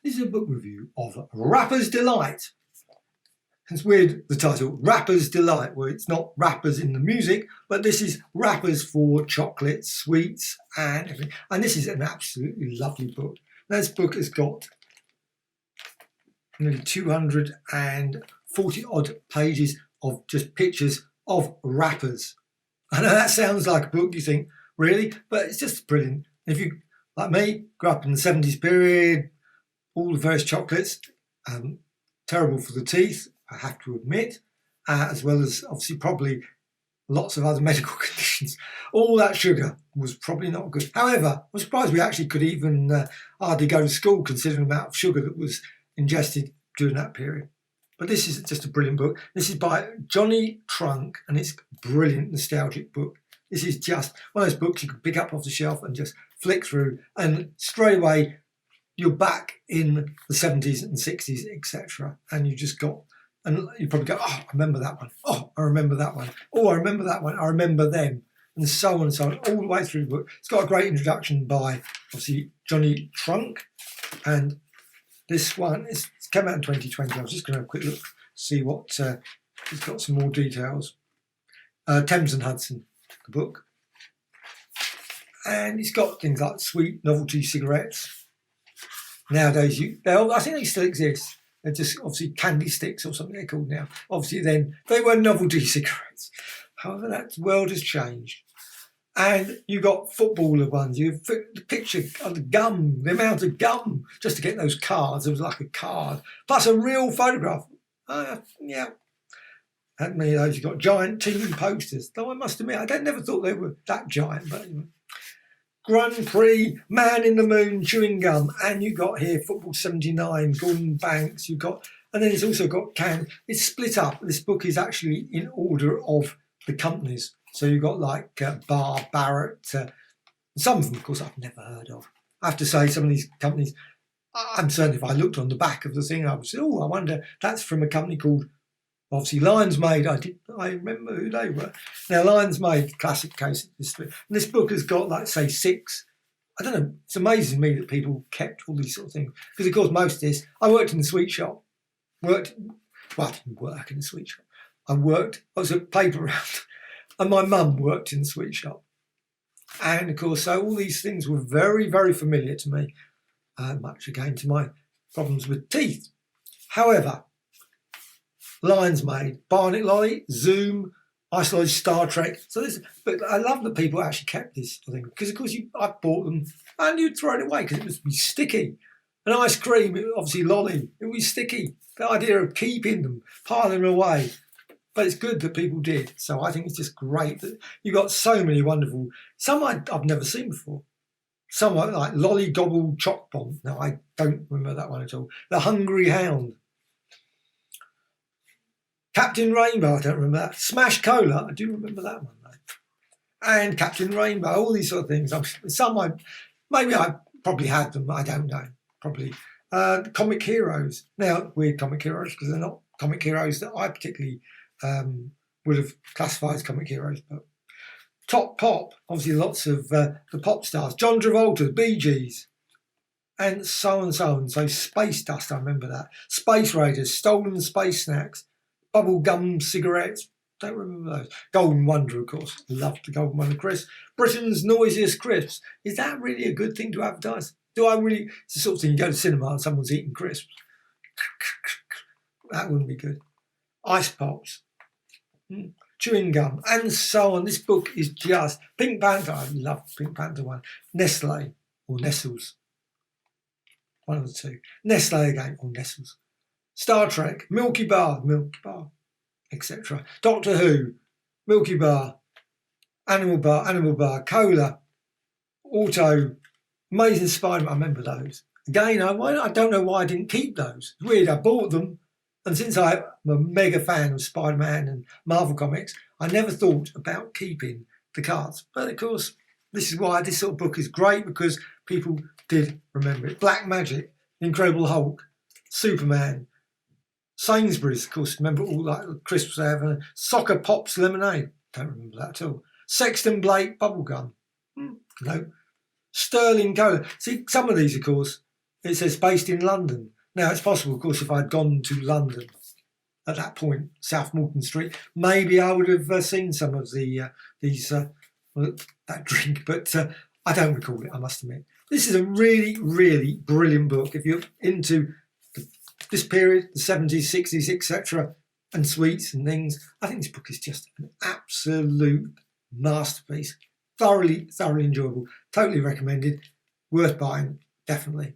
This is a book review of Rapper's Delight. It's weird, the title, Rapper's Delight, where it's not rappers in the music, but this is rappers for chocolates, sweets, and everything. And this is an absolutely lovely book. This book has got nearly 240 odd pages of just pictures of rappers. I know that sounds like a book, you think, really? But it's just brilliant. If you, like me, grew up in the 70s period, all the various chocolates, terrible for the teeth, I have to admit, as well as obviously probably lots of other medical conditions. All that sugar was probably not good. However, I'm surprised we actually could even hardly go to school considering the amount of sugar that was ingested during that period. But this is just a brilliant book. This is by Jonny Trunk, and it's a brilliant nostalgic book. This is just one of those books you can pick up off the shelf and just flick through, and straight away you're back in the 70s and 60s, etc. And you just got, and you probably go, oh, I remember that one. Oh, I remember that one. Oh, I remember that one. I remember them. And so on and so on, all the way through the book. It's got a great introduction by, obviously, Jonny Trunk. And this one, it came out in 2020. I was just going to have a quick look, see what, it's got some more details. Thames and Hudson, the book. And it's got things like sweet novelty cigarettes. Nowadays, I think they still exist. They're just obviously candy sticks or something they're called now. Obviously then, they were novelty cigarettes. However, that world has changed. And you got footballer ones. You the picture of the gum, the amount of gum, just to get those cards. It was like a card, plus a real photograph. Yeah. And many of those. You've got giant team posters. Though I must admit, I never thought they were that giant, but anyway. Grand Prix, Man in the Moon, chewing gum, and you got here Football 79, Gordon Banks, you've got, and then it's also got it's split up. This book is actually in order of the companies. So you've got like Barr, Barrett, some of them, of course, I've never heard of. I have to say, some of these companies, I'm certain if I looked on the back of the thing, I would say, oh, I wonder, that's from a company called, obviously, Lions Made. I remember who they were. Now, Lions Made, classic case. This book has got, like, say, 6. I don't know. It's amazing to me that people kept all these sort of things. Because, of course, most of this, I worked in the sweet shop. I didn't work in the sweet shop. I was a paper round. And my mum worked in the sweet shop. And, of course, so all these things were very, very familiar to me. Much again to my problems with teeth. However, Lions Made, Barnet Lolly, Zoom, Isolated Star Trek. But I love that people actually kept this thing because, of course, I bought them and you'd throw it away because it would be sticky. And ice cream, obviously lolly, it was sticky. The idea of keeping them, piling them away. But it's good that people did. So I think it's just great that you've got so many wonderful, some I've never seen before. Some are like Lolly Gobble Choc Bomb. No, I don't remember that one at all. The Hungry Hound. Captain Rainbow, I don't remember that. Smash Cola, I do remember that one though. And Captain Rainbow, all these sort of things. Maybe I probably had them, I don't know. Probably. Comic Heroes. Now, weird comic heroes because they're not comic heroes that I particularly would have classified as comic heroes. But Top Pop, obviously lots of the pop stars. John Travolta, Bee Gees. And so on and so on. So Space Dust, I remember that. Space Raiders, Stolen Space Snacks. Bubble gum cigarettes, don't remember those. Golden Wonder, of course, loved the Golden Wonder crisps. Britain's noisiest crisps. Is that really a good thing to advertise? It's the sort of thing you go to cinema and someone's eating crisps. That wouldn't be good. Ice Pops, chewing gum, and so on. This book is just Pink Panther. I love Pink Panther one. Nestle or Nestles, one of the two. Nestle again or Nestles. Star Trek, Milky Bar, etc. Doctor Who, Milky Bar, Animal Bar, Cola, Auto, Amazing Spider-Man. I remember those. Again, I don't know why I didn't keep those. It's weird, I bought them, and since I'm a mega fan of Spider-Man and Marvel Comics, I never thought about keeping the cards. But of course, this is why this sort of book is great, because people did remember it. Black Magic, Incredible Hulk, Superman, Sainsbury's, of course, remember all that crisps they have. Soccer Pops Lemonade, don't remember that at all. Sexton Blake Bubblegum, no. Sterling Cola. See, some of these, of course, it says based in London. Now, it's possible, of course, if I'd gone to London at that point, South Morton Street, maybe I would have seen some of that drink, but I don't recall it, I must admit. This is a really, really brilliant book. If you're into this period, the 70s, 60s, etc., and sweets and things, I think this book is just an absolute masterpiece. Thoroughly, thoroughly enjoyable. Totally recommended. Worth buying, definitely.